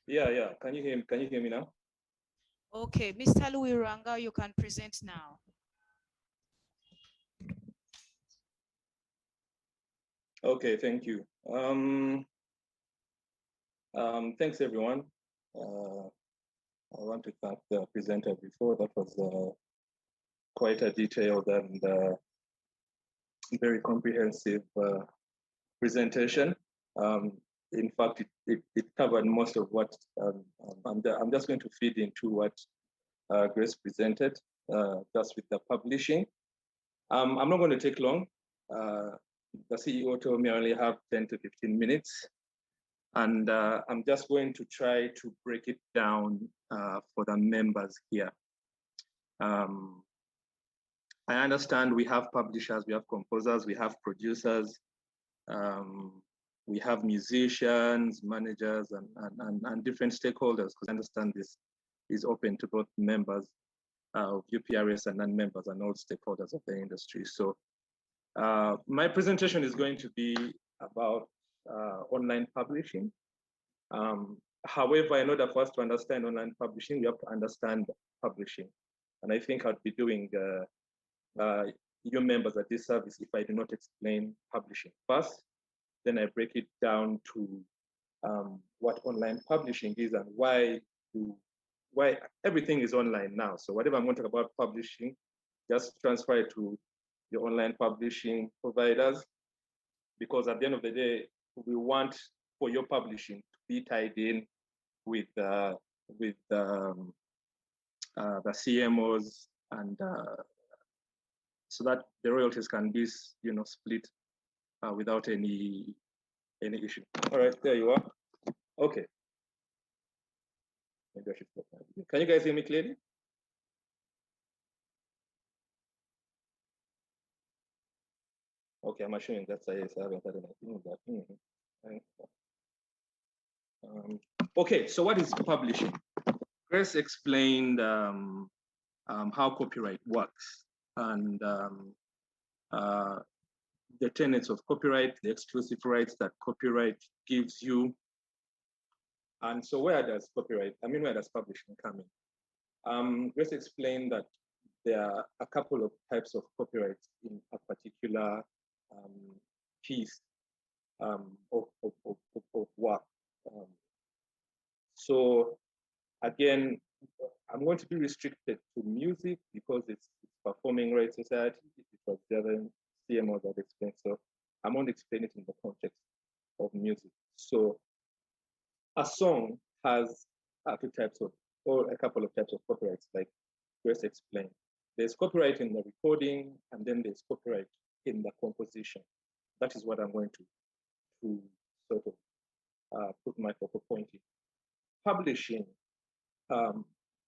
Yeah. Can you hear me? Can you hear me now? Okay, Mr. Lwanga, you can present now. Okay, thank you. Thanks everyone. I want to thank the presenter before. That was quite a detailed and very comprehensive presentation. In fact, it covered most of what I'm just going to feed into what Grace presented, just with the publishing. I'm not going to take long. The CEO told me I only have 10 to 15 minutes. And I'm just going to try to break it down for the members here. I understand we have publishers, we have composers, we have producers, we have musicians, managers, and different stakeholders, because I understand this is open to both members of UPRS and non-members and all stakeholders of the industry. So my presentation is going to be about online publishing. However, in order for us to understand online publishing, we have to understand publishing. And I think I'd be doing your members a disservice if I do not explain publishing first. Then I break it down to what online publishing is and why everything is online now. So whatever I'm going to talk about publishing, just transfer it to your online publishing providers, because at the end of the day, we want for your publishing to be tied in with the CMOs, and so that the royalties can be, split without any issue. All right, there you are. Okay. Maybe I should stop now. Can you guys hear me clearly? Okay, I'm assuming that's a yes. I haven't had anything of that. Okay, so what is publishing? Grace explained how copyright works and the tenets of copyright, the exclusive rights that copyright gives you. And so where does publishing come in? Grace explained that there are a couple of types of copyrights in a particular piece of work. So again, I'm going to be restricted to music because it's performing rights society. It was the other CMO that explained. So I'm going to explain it in the context of music. So a song has a couple of types of copyrights, like Grace explained. There's copyright in the recording, and then there's copyright in the composition. That is what I'm going to sort of put my focal point in. Publishing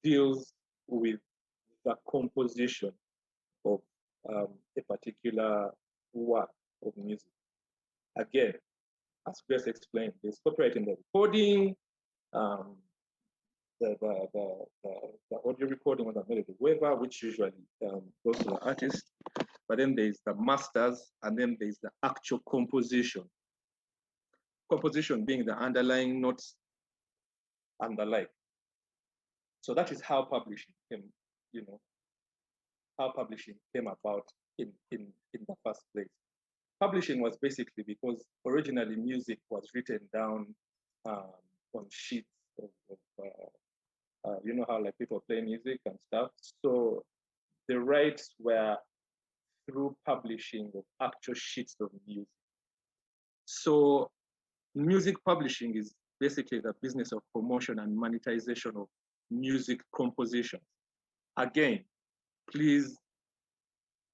deals with the composition of a particular work of music. Again, as Grace explained, there's copyright in the recording, the audio recording on the melody waiver, which usually goes to the artist. But then there's the masters, and then there's the actual composition. Composition being the underlying notes and the like. So that is how publishing came, how publishing came about in the first place. Publishing was basically because originally music was written down on sheets of you know how like people play music and stuff. So the rights were through publishing of actual sheets of music. So music publishing is basically the business of promotion and monetization of music compositions. Again, please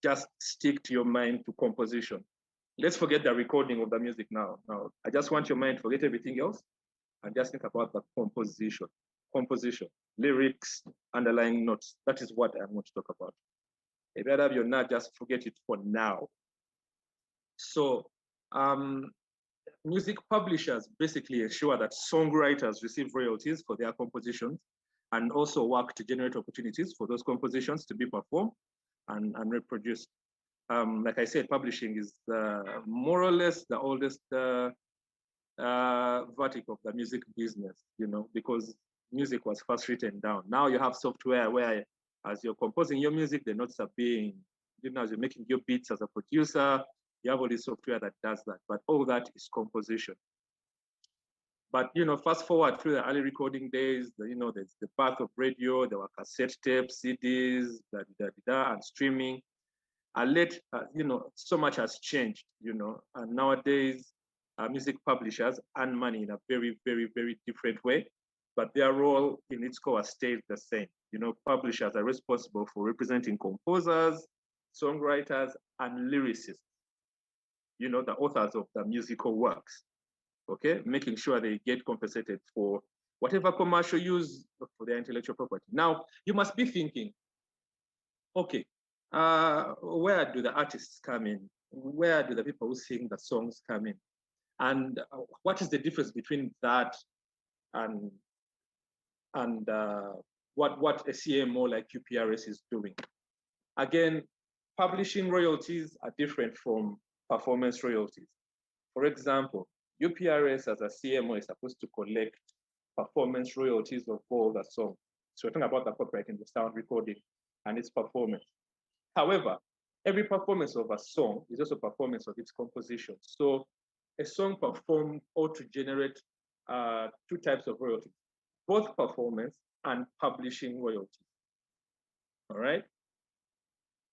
just stick to your mind to composition. Let's forget the recording of the music now. Now, I just want your mind to forget everything else and just think about the composition. Composition, lyrics, underlying notes. That is what I'm going to talk about. If you have your not, just forget it for now. So, music publishers basically ensure that songwriters receive royalties for their compositions and also work to generate opportunities for those compositions to be performed and reproduced. Like I said, publishing is more or less the oldest vertical of the music business, because music was first written down. Now you have software where, as you're composing your music, the notes are being, as you're making your beats as a producer, you have all this software that does that. But all that is composition. But fast forward through the early recording days, there's the birth of radio, there were cassette tapes, CDs, and streaming. And so much has changed, and nowadays music publishers earn money in a very, very, very different way, but their role in its core stays the same. Publishers are responsible for representing composers, songwriters, and lyricists, the authors of the musical works, okay? Making sure they get compensated for whatever commercial use for their intellectual property. Now, you must be thinking, okay, where do the artists come in? Where do the people who sing the songs come in? And what is the difference between that and what a CMO like UPRS is doing? Again, publishing royalties are different from performance royalties. For example, UPRS as a CMO is supposed to collect performance royalties of all the songs. So we're talking about the copyright in the sound recording and its performance. However, every performance of a song is also performance of its composition. So a song performed ought to generate two types of royalties, both performance and publishing royalties. All right.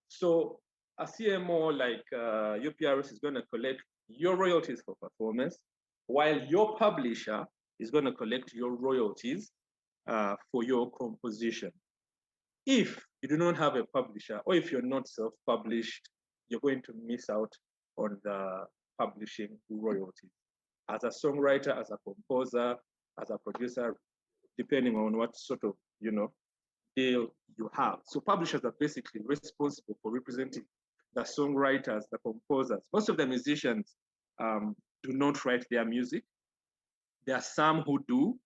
So a CMO like UPRS is going to collect your royalties for performance, while your publisher is going to collect your royalties for your composition. If you do not have a publisher, or if you're not self-published, you're going to miss out on the publishing royalties. As a songwriter, as a composer, as a producer, depending on what sort of deal you have. So publishers are basically responsible for representing the songwriters, the composers. Most of the musicians do not write their music. There are some who do,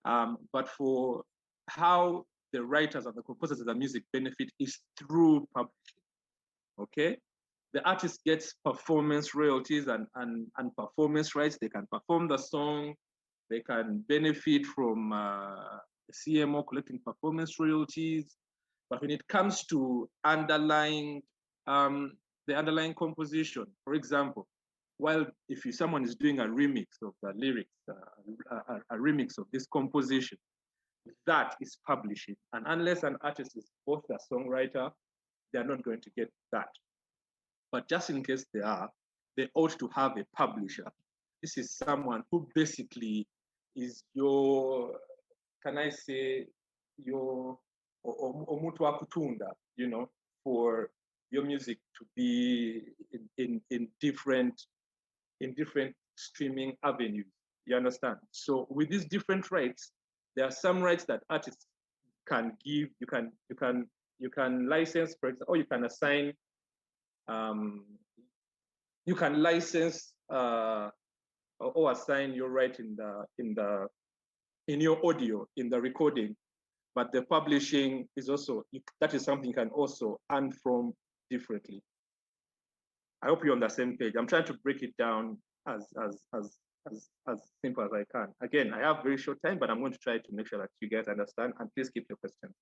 but for how the writers and the composers of the music benefit is through publishing, okay? The artist gets performance royalties and performance rights. They can perform the song. They can benefit from the CMO collecting performance royalties. But when it comes to the underlying composition, for example, while if someone is doing a remix of the lyrics, a remix of this composition, that is publishing. And unless an artist is both a songwriter, they're not going to get that. But just in case they are, they ought to have a publisher. This is someone who basically is your, can I say, your omuntu wakutunda, for your music to be in different streaming avenues. You understand? So with these different rights, there are some rights that artists can give. You can license, for example, or you can assign. You can license or assign your right in your audio, in the recording, but the publishing is also, that is something you can also earn from differently. I hope you're on the same page. I'm trying to break it down as simple as I can. Again, I have very short time, but I'm going to try to make sure that you guys understand, and please keep your questions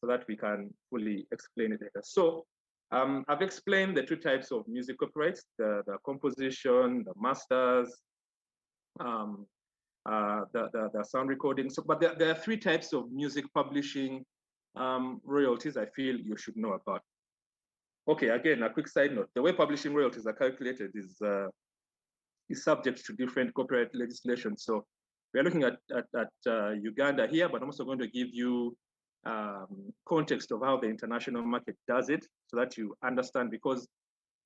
so that we can fully explain it later. So I've explained the two types of music copyrights, the composition, the masters, the sound recording. So, but there are three types of music publishing royalties I feel you should know about. Okay, again, a quick side note. The way publishing royalties are calculated is subject to different copyright legislation. So we're looking at Uganda here, but I'm also going to give you context of how the international market does it so that you understand, because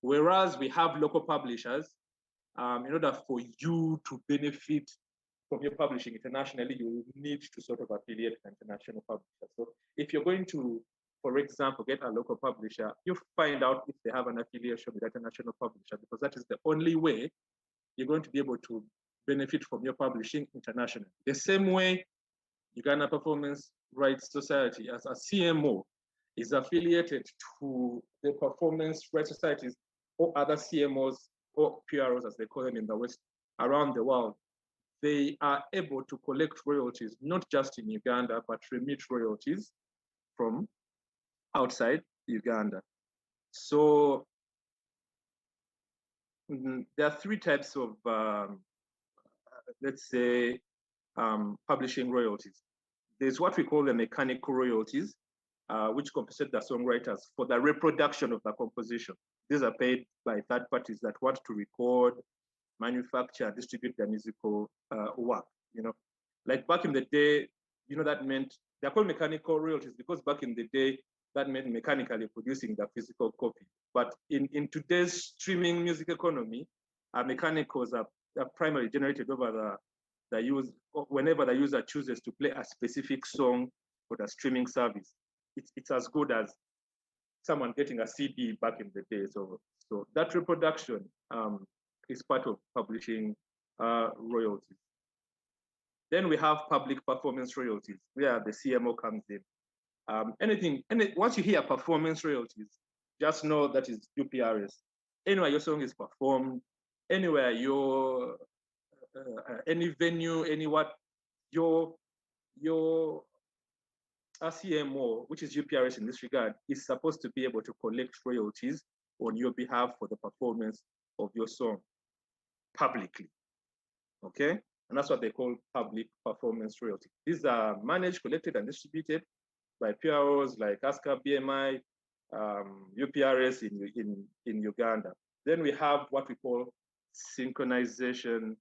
whereas we have local publishers, in order for you to benefit from your publishing internationally, you need to sort of affiliate an international publisher. So if you're going to, for example, get a local publisher, you find out if they have an affiliation with that international publisher, because that is the only way you're going to be able to benefit from your publishing internationally. The same way Uganda Performance Rights Society, as a CMO, is affiliated to the performance rights societies or other CMOs or PROs, as they call them in the West, around the world, they are able to collect royalties, not just in Uganda, but remit royalties from outside Uganda. So there are three types of, let's say, publishing royalties. There's what we call the mechanical royalties, which compensate the songwriters for the reproduction of the composition. These are paid by third parties that want to record, manufacture, distribute their musical work. Like back in the day, that meant they're called mechanical royalties because back in the day, that meant mechanically producing the physical copy. But in today's streaming music economy, mechanicals are primarily generated over the use whenever the user chooses to play a specific song for the streaming service. It's as good as someone getting a CD back in the day. So that reproduction is part of publishing royalties. Then we have public performance royalties, where the CMO comes in. Once you hear performance royalties, just know that is UPRS. Anywhere your song is performed, anywhere your any venue, your CMO, which is UPRS in this regard, is supposed to be able to collect royalties on your behalf for the performance of your song publicly. Okay, and that's what they call public performance royalty. These are managed, collected, and distributed by PROs like ASCA, BMI, UPRS in Uganda. Then we have what we call synchronization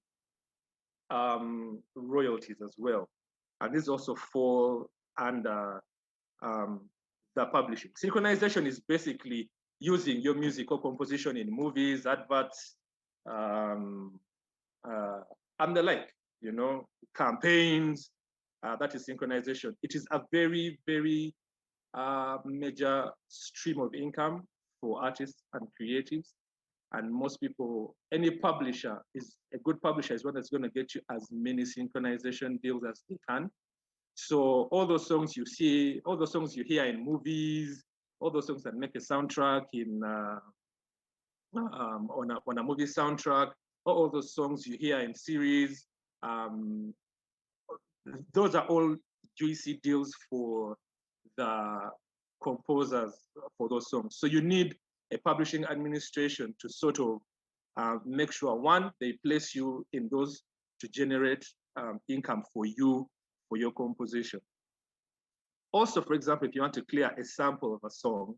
royalties as well. And these also fall under the publishing. Synchronization is basically using your musical composition in movies, adverts, and the like, campaigns. That is synchronization. It is a very, very major stream of income for artists and creatives. And most people, any publisher is a good publisher is one that's going to get you as many synchronization deals as they can. So all those songs you see, all those songs you hear in movies, all those songs that make a soundtrack on a movie soundtrack, all those songs you hear in series, those are all juicy deals for the composers for those songs. So you need a publishing administration to sort of make sure, one, they place you in those to generate income for you, for your composition. Also, for example, if you want to clear a sample of a song,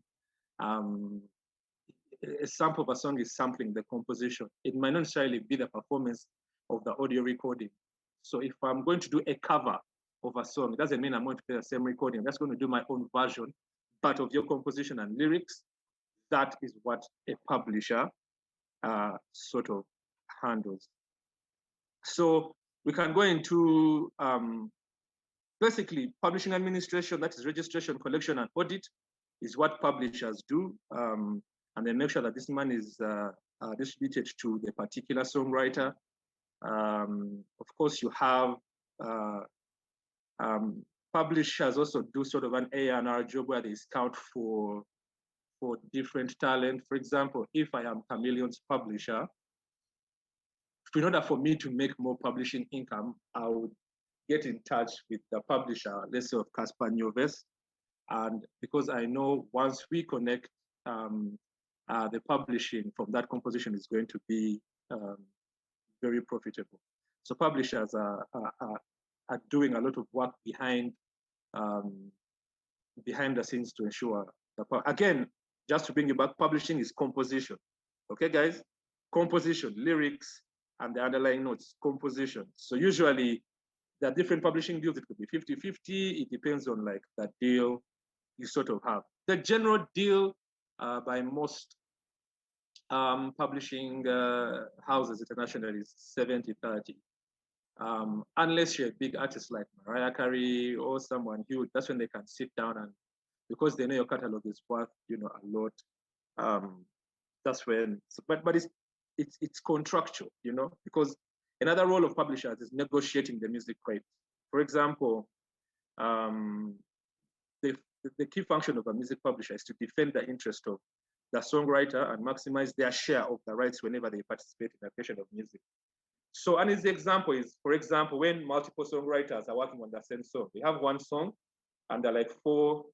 a sample of a song is sampling the composition. It might not necessarily be the performance of the audio recording. So if I'm going to do a cover of a song, it doesn't mean I'm going to play the same recording. I'm just going to do my own version, but of your composition and lyrics. That is what a publisher sort of handles. So we can go into basically publishing administration, that is registration, collection, and audit, is what publishers do. And they make sure that this money is distributed to the particular songwriter. Of course, you have publishers also do sort of an A&R job where they scout for different talent. For example, if I am Chameleon's publisher, in order for me to make more publishing income, I would get in touch with the publisher, let's say of Casper Nyovest. And because I know once we connect, the publishing from that composition is going to be very profitable. So publishers are doing a lot of work behind the scenes to ensure again, just to bring you back, publishing is composition. Okay, guys? Composition, lyrics, and the underlying notes, composition. So usually there are different publishing deals. It could be 50-50. It depends on like the deal you sort of have. The general deal by most publishing houses internationally is 70-30. Unless you're a big artist like Mariah Carey or someone huge, that's when they can sit down and, because they know your catalog is worth, a lot. That's when, but it's contractual, because another role of publishers is negotiating the music rights. For example, the the key function of a music publisher is to defend the interest of the songwriter and maximize their share of the rights whenever they participate in the creation of music. So an easy example is, for example, when multiple songwriters are working on the same song. We have one song and there are like four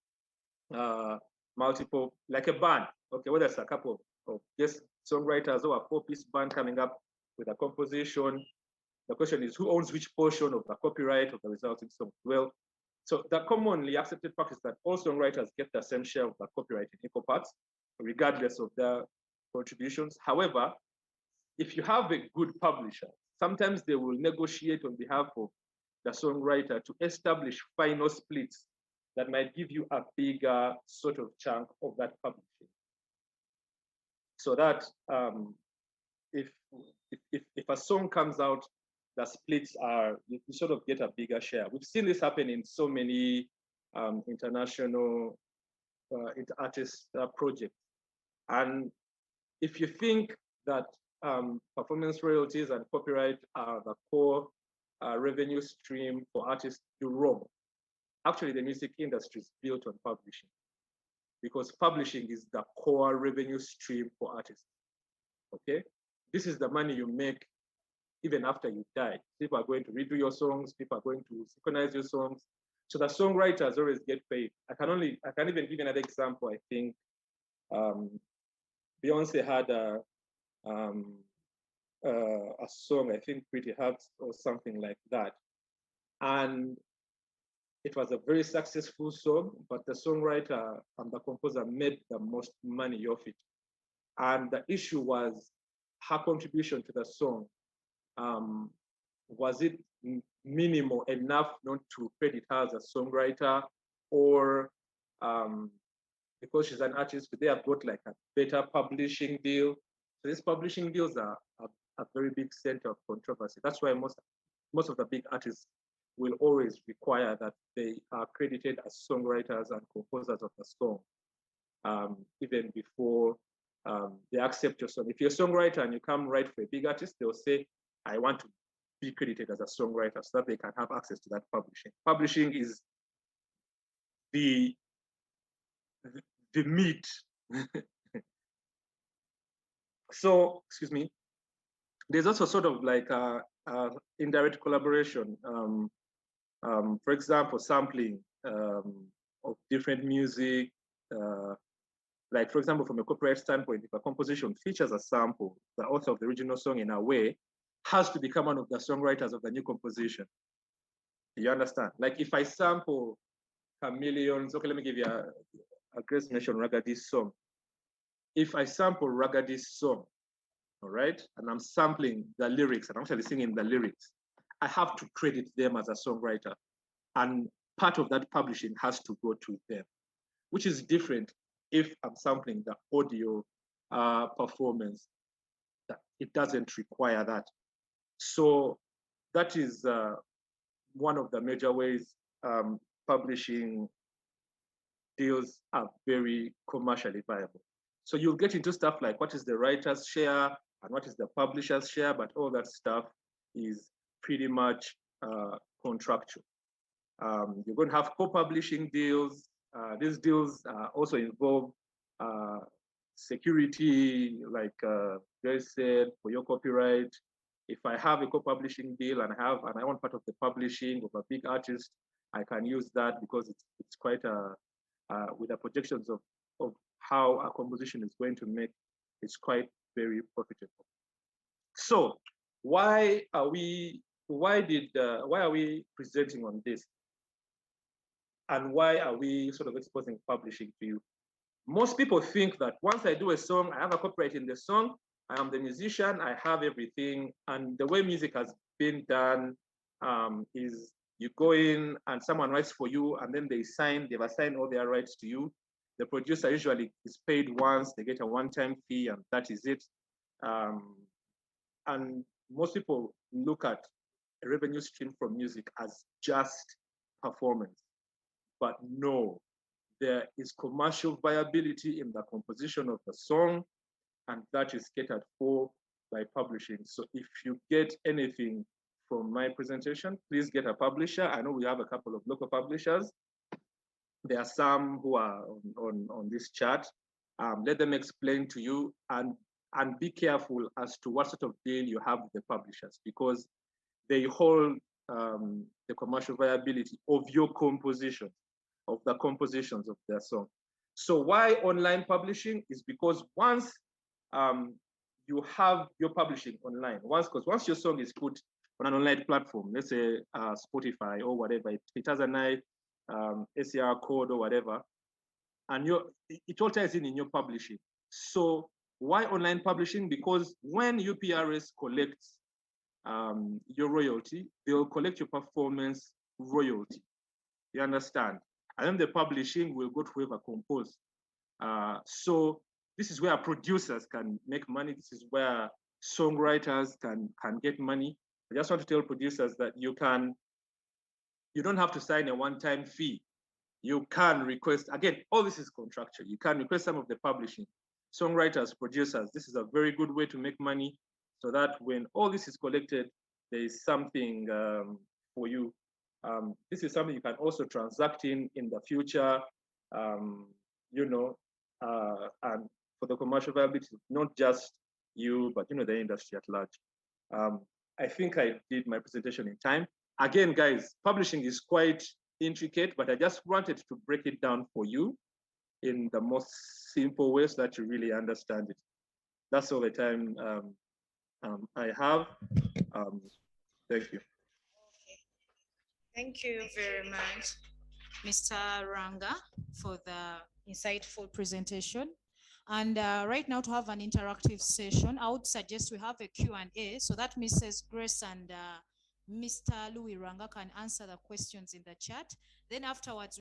multiple, like a band, okay, whether it's a couple of guest songwriters or a four-piece band coming up with a composition. The question is, who owns which portion of the copyright of the resulting song? Well, so the commonly accepted practice that all songwriters get the same share of the copyright in equal parts, regardless of their contributions. However, if you have a good publisher, sometimes they will negotiate on behalf of the songwriter to establish final splits that might give you a bigger sort of chunk of that publishing. So that if a song comes out, the splits are, you sort of get a bigger share. We've seen this happen in so many international artist projects. And if you think that performance royalties and copyright are the core revenue stream for artists, you're wrong. Actually, the music industry is built on publishing, because publishing is the core revenue stream for artists, okay? This is the money you make even after you die. People are going to redo your songs, people are going to synchronize your songs. So the songwriters always get paid. I can even give you another example. I think Beyonce had a song, I think Pretty Hurts or something like that. And it was a very successful song, but the songwriter and the composer made the most money off it. And the issue was her contribution to the song. Was it minimal enough not to credit her as a songwriter, or because she's an artist, they have got like a better publishing deal? So these publishing deals are a very big center of controversy. That's why most of the big artists will always require that they are credited as songwriters and composers of the song, even before they accept your song. If you're a songwriter and you come write for a big artist, they'll say, I want to be credited as a songwriter so that they can have access to that publishing. Publishing is the meat. So, excuse me, there's also sort of like indirect collaboration. For example, sampling of different music. Like, for example, from a copyright standpoint, if a composition features a sample, the author of the original song in a way has to become one of the songwriters of the new composition. You understand? Like if I sample Chameleons, okay, let me give you a Grace Nation Ragadi's song. If I sample Ragadi's song, all right, and I'm sampling the lyrics and I'm actually singing the lyrics, I have to credit them as a songwriter. And part of that publishing has to go to them, which is different if I'm sampling the audio performance. It doesn't require that. So that is one of the major ways publishing deals are very commercially viable. So you'll get into stuff like what is the writer's share and what is the publisher's share, but all that stuff is pretty much contractual. You're going to have co-publishing deals. These deals also involve security, like Joy said, for your copyright. If I have a co-publishing deal and I want part of the publishing of a big artist, I can use that because it's quite with the projections of how a composition is going to make, it's quite very profitable. So why are we presenting on this? And why are we sort of exposing publishing to you? Most people think that once I do a song, I have a copyright in the song, I am the musician, I have everything. And the way music has been done is you go in and someone writes for you and then they've assigned all their rights to you. The producer usually is paid once, they get a one-time fee and that is it. And most people look at a revenue stream from music as just performance. But no, there is commercial viability in the composition of the song, and that is catered for by publishing. So if you get anything from my presentation, please get a publisher. I know we have a couple of local publishers. There are some who are on this chart. Let them explain to you, and be careful as to what sort of deal you have with the publishers, because they hold the commercial viability of your composition, of the compositions of their song. So why online publishing is because once you have your publishing online, because once your song is put on an online platform, let's say Spotify or whatever, it has a nice SCR code or whatever, and it all ties in your publishing. So why online publishing? Because when UPRS collects your royalty, they'll collect your performance royalty. You understand? And then the publishing will go to whoever composed. So this is where producers can make money. This is where songwriters can get money. I just want to tell producers that you don't have to sign a one-time fee. You can request, again, all this is contractual. You can request some of the publishing. Songwriters, producers, this is a very good way to make money, so that when all this is collected, there is something for you. This is something you can also transact in the future, you know, and for the commercial viability, not just you, but the industry at large. I think I did my presentation in time. Again, guys, publishing is quite intricate, but I just wanted to break it down for you in the most simple way so that you really understand it. That's all the time I have. Thank you. Okay. Thank you very much, Mr. Lwanga, for the insightful presentation. And right now, to have an interactive session, I would suggest we have a Q&A so that Mrs. Grace and Mr. Lwanga can answer the questions in the chat. Then afterwards,